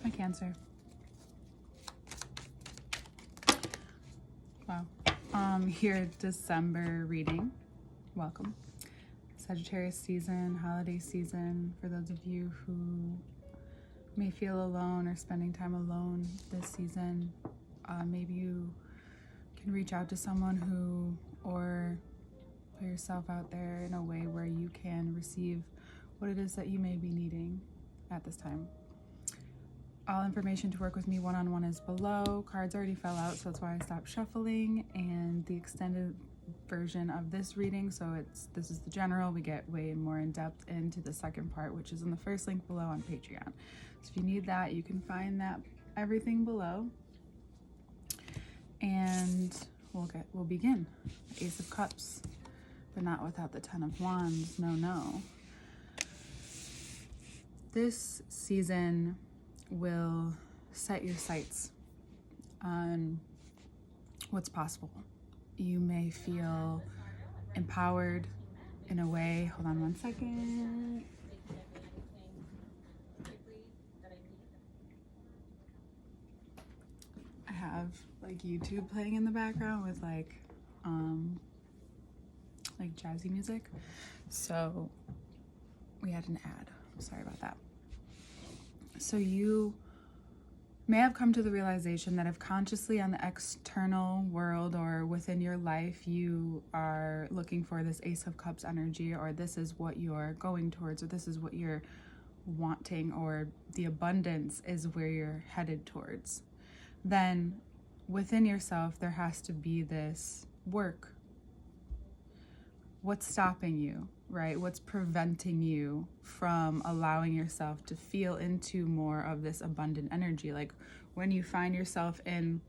my Cancer. Wow. Your December reading. Welcome. Sagittarius season, holiday season. For those of you who may feel alone or spending time alone this season, maybe you can reach out to someone who, or put yourself out there in a way where you can receive what it is that you may be needing at this time. All information to work with me one-on-one is below. Cards already fell out, so that's why I stopped shuffling. And the extended version of this reading, so this is the general. We get way more in depth into the second part, which is in the first link below on Patreon. So if you need that, you can find that everything below. And we'll begin. Ace of Cups, but not without the Ten of Wands. No. This season will set your sights on what's possible. You may feel empowered in a way. Hold on one second. I have like YouTube playing in the background with like jazzy music. So we had an ad. Sorry about that. So you may have come to the realization that if consciously on the external world or within your life you are looking for this Ace of Cups energy, or this is what you're going towards, or this is what you're wanting, or the abundance is where you're headed towards, then within yourself there has to be this work. What's stopping you, right? What's preventing you from allowing yourself to feel into more of this abundant energy? Like when you find yourself in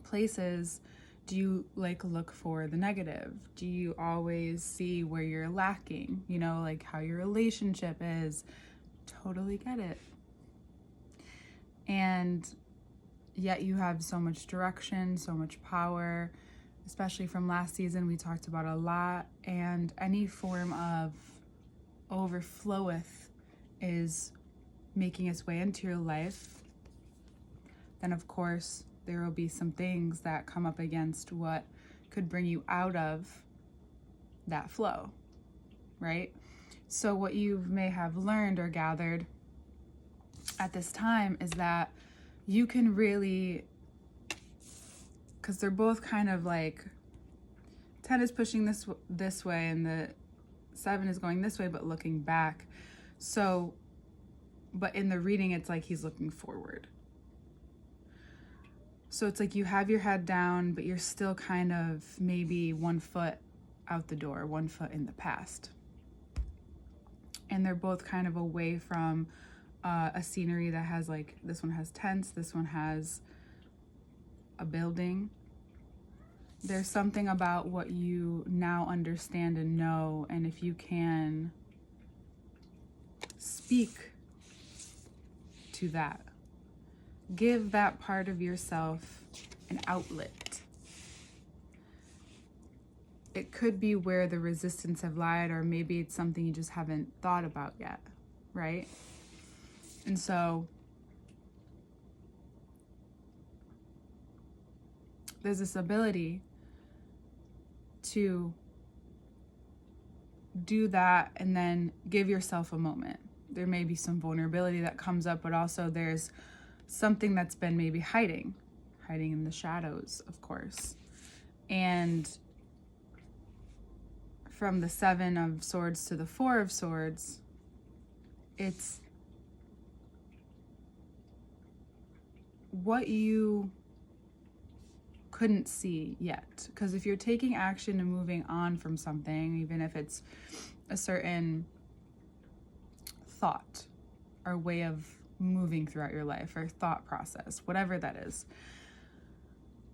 places, do you like look for the negative? Do you always see where you're lacking? You know, like how your relationship is. Totally get it. And yet you have so much direction, so much power. Especially from last season, we talked about a lot, and any form of overfloweth is making its way into your life. Then of course there will be some things that come up against what could bring you out of that flow, right? So what you may have learned or gathered at this time is that you can really, because they're both kind of like 10 is pushing this way and the 7 is going this way but looking back. So but in the reading it's like he's looking forward. So it's like you have your head down but you're still kind of maybe 1 foot out the door, 1 foot in the past. And they're both kind of away from a scenery that has like, this one has tents, this one has a building. There's something about what you now understand and know, and if you can speak to that, give that part of yourself an outlet. It could be where the resistance have lied, or maybe it's something you just haven't thought about yet, right? And so there's this ability to do that and then give yourself a moment. There may be some vulnerability that comes up, but also there's something that's been maybe hiding in the shadows, of course. And from the 7 of Swords to the 4 of Swords, it's what you couldn't see yet. Because if you're taking action and moving on from something, even if it's a certain thought or way of moving throughout your life or thought process, whatever that is,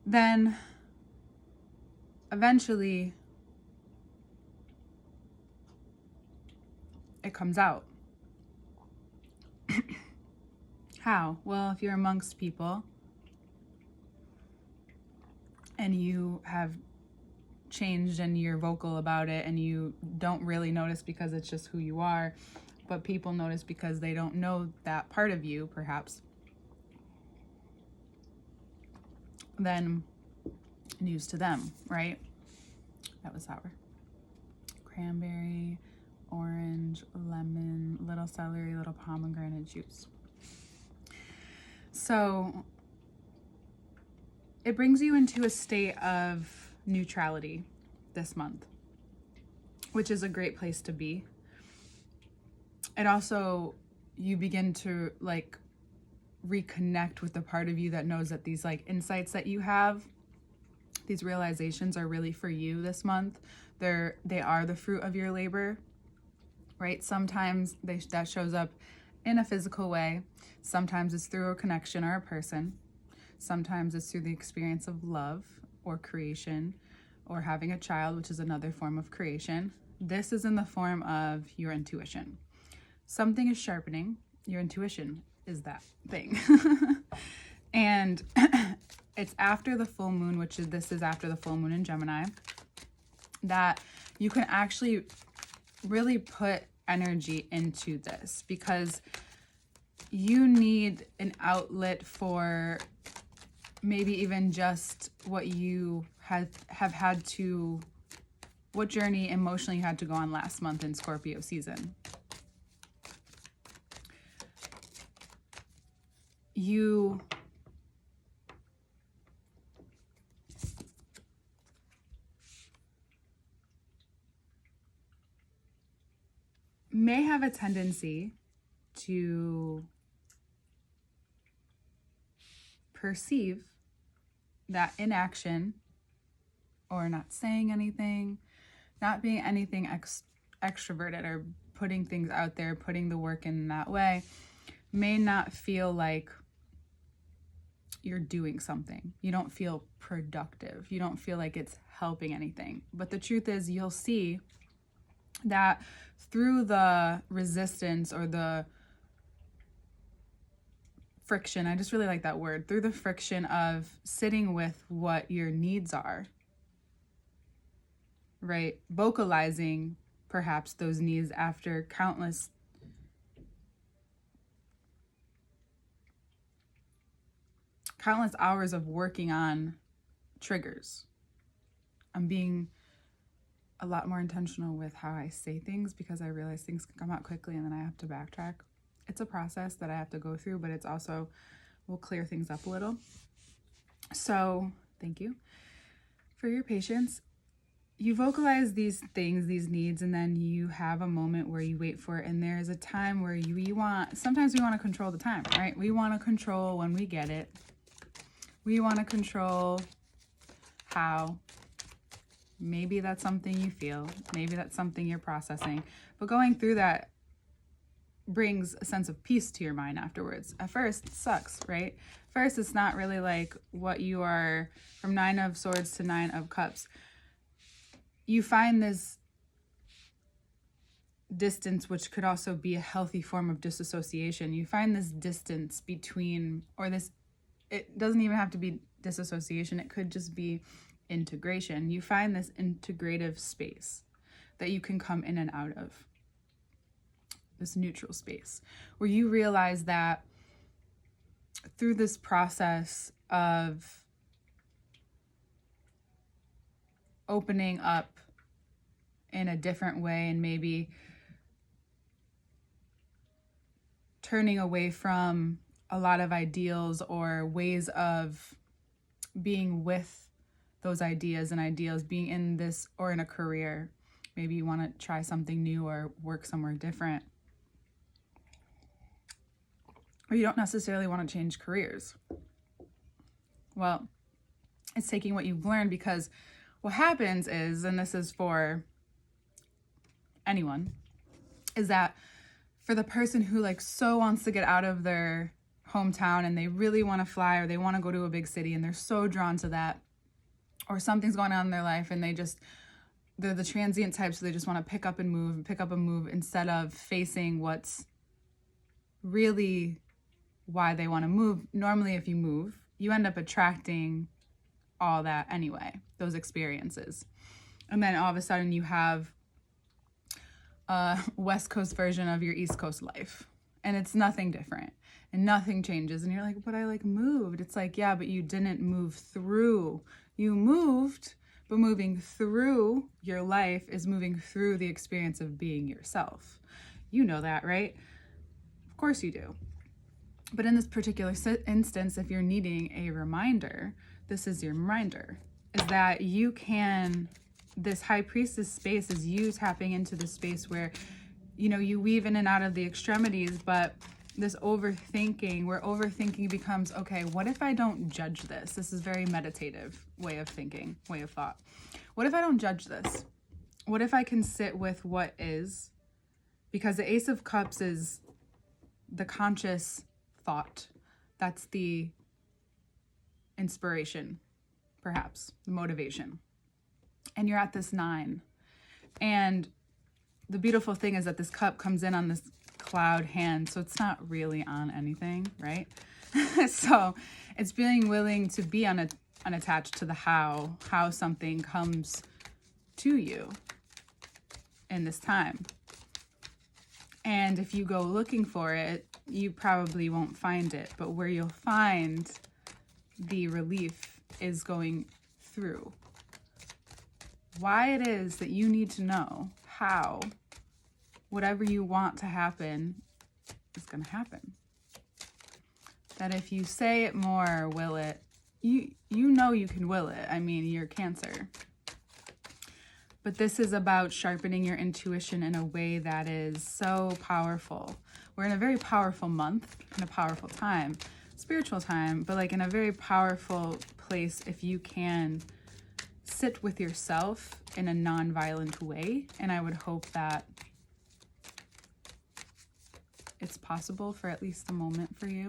then eventually it comes out. How? Well, if you're amongst people and you have changed and you're vocal about it and you don't really notice because it's just who you are, but people notice because they don't know that part of you, perhaps, then news to them, right? That was sour. Cranberry, orange, lemon, little celery, little pomegranate juice. So it brings you into a state of neutrality this month, which is a great place to be. And also you begin to like reconnect with the part of you that knows that these like insights that you have, these realizations are really for you this month. They are the fruit of your labor, right? Sometimes that shows up in a physical way. Sometimes it's through a connection or a person. Sometimes it's through the experience of love or creation or having a child, which is another form of creation. This is in the form of your intuition. Something is sharpening. Your intuition is that thing. And it's after the full moon, this is after the full moon in Gemini, that you can actually really put energy into this, because you need an outlet for maybe even just what you have had to, what journey emotionally you had to go on last month in Scorpio season. You may have a tendency to perceive that inaction or not saying anything, not being anything extroverted or putting things out there, putting the work in that way, may not feel like you're doing something. You don't feel productive. You don't feel like it's helping anything. But the truth is, you'll see that through the resistance or the friction, I just really like that word, through the friction of sitting with what your needs are, right? Vocalizing perhaps those needs after countless hours of working on triggers. I'm being a lot more intentional with how I say things, because I realize things can come out quickly and then I have to backtrack. It's a process that I have to go through, but it's also will clear things up a little. So thank you for your patience. You vocalize these things, these needs, and then you have a moment where you wait for it. And there's a time where sometimes we want to control the time, right? We want to control when we get it. We want to control how. Maybe that's something you feel. Maybe that's something you're processing. But going through that brings a sense of peace to your mind afterwards. At first, it sucks, right? First, it's not really like what you are, from 9 of Swords to 9 of Cups. You find this distance, which could also be a healthy form of disassociation. You find this distance between, it doesn't even have to be disassociation. It could just be integration. You find this integrative space that you can come in and out of. This neutral space where you realize that through this process of opening up in a different way and maybe turning away from a lot of ideals or ways of being with those ideas and ideals, being in this or in a career. Maybe you want to try something new or work somewhere different. Or you don't necessarily want to change careers. Well, it's taking what you've learned, because what happens is, and this is for anyone, is that for the person who like so wants to get out of their hometown and they really want to fly, or they want to go to a big city and they're so drawn to that, or something's going on in their life and they're the transient type, so they just want to pick up and move instead of facing what's really why they want to move. Normally, if you move, you end up attracting all that anyway, those experiences. And then all of a sudden you have a West Coast version of your East Coast life. And it's nothing different and nothing changes. And you're like, but I like moved. It's like, yeah, but you didn't move through. You moved, but moving through your life is moving through the experience of being yourself. You know that, right? Of course you do. But in this particular instance, if you're needing a reminder, this is your reminder, is that you can, this high priestess space is you tapping into the space where, you know, you weave in and out of the extremities, but this overthinking, where overthinking becomes, okay, what if I don't judge this? This is very meditative way of thinking, way of thought. What if I don't judge this? What if I can sit with what is? Because the Ace of Cups is the conscious thought. That's the inspiration, perhaps, the motivation. And you're at this 9. And the beautiful thing is that this cup comes in on this cloud hand, so it's not really on anything, right? So it's being willing to be unattached to the how something comes to you in this time. And if you go looking for it, you probably won't find it. But where you'll find the relief is going through. Why it is that you need to know how whatever you want to happen is going to happen. That if you say it more, will it, you know you can will it. I mean, you're Cancer. But this is about sharpening your intuition in a way that is so powerful. We're in a very powerful month, in a powerful time, spiritual time, but like in a very powerful place if you can sit with yourself in a non-violent way. And I would hope that it's possible for at least the moment for you.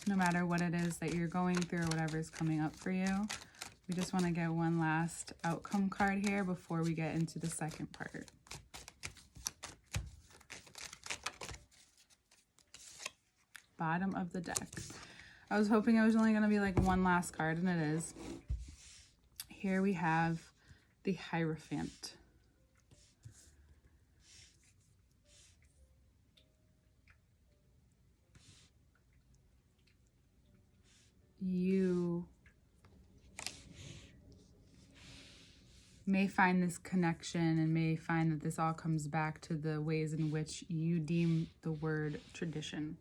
No matter what it is that you're going through or whatever is coming up for you. We just want to get one last outcome card here before we get into the second part. Bottom of the deck. I was hoping it was only going to be like one last card, and it is. Here we have the Hierophant. You may find this connection and may find that this all comes back to the ways in which you deem the word tradition.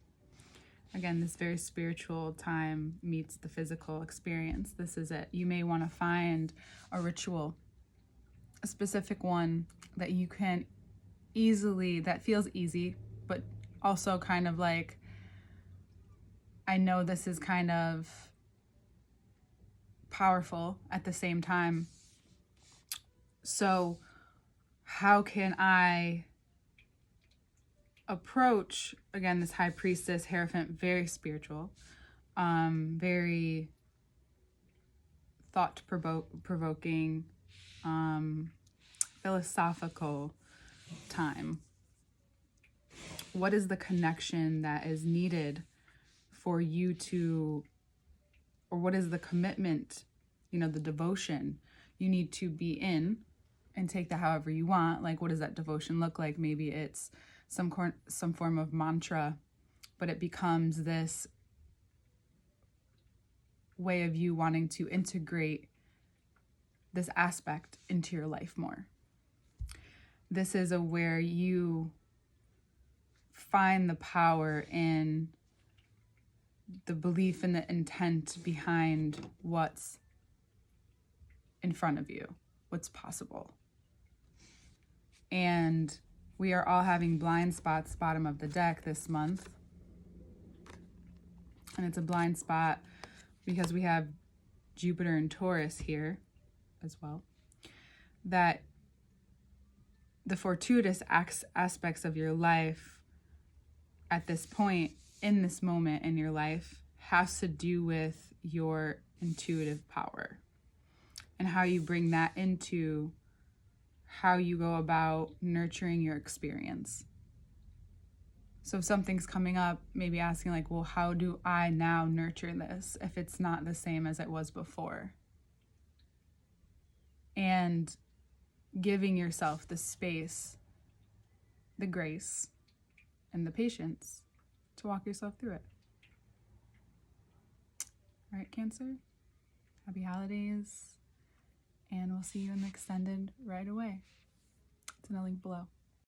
Again, this very spiritual time meets the physical experience. This is it. You may want to find a ritual, a specific one that you can easily, that feels easy, but also kind of like, I know this is kind of powerful at the same time. So how can I approach, again, this High Priestess, Hierophant, very spiritual, very thought-provoking, philosophical time. What is the connection that is needed for you to, or what is the commitment, the devotion you need to be in, and take that however you want. Like, what does that devotion look like? Maybe it's some form of mantra, but it becomes this way of you wanting to integrate this aspect into your life more. This is where you find the power in the belief and the intent behind what's in front of you, what's possible. And we are all having blind spots, bottom of the deck this month. And it's a blind spot because we have Jupiter and Taurus here as well. That the fortuitous aspects of your life at this point, in this moment in your life, has to do with your intuitive power and how you bring that into how you go about nurturing your experience. So if something's coming up, maybe asking like, well, how do I now nurture this if it's not the same as it was before? And giving yourself the space, the grace, and the patience to walk yourself through it. All right, Cancer, happy holidays, and we'll see you in the extended right away. It's in the link below.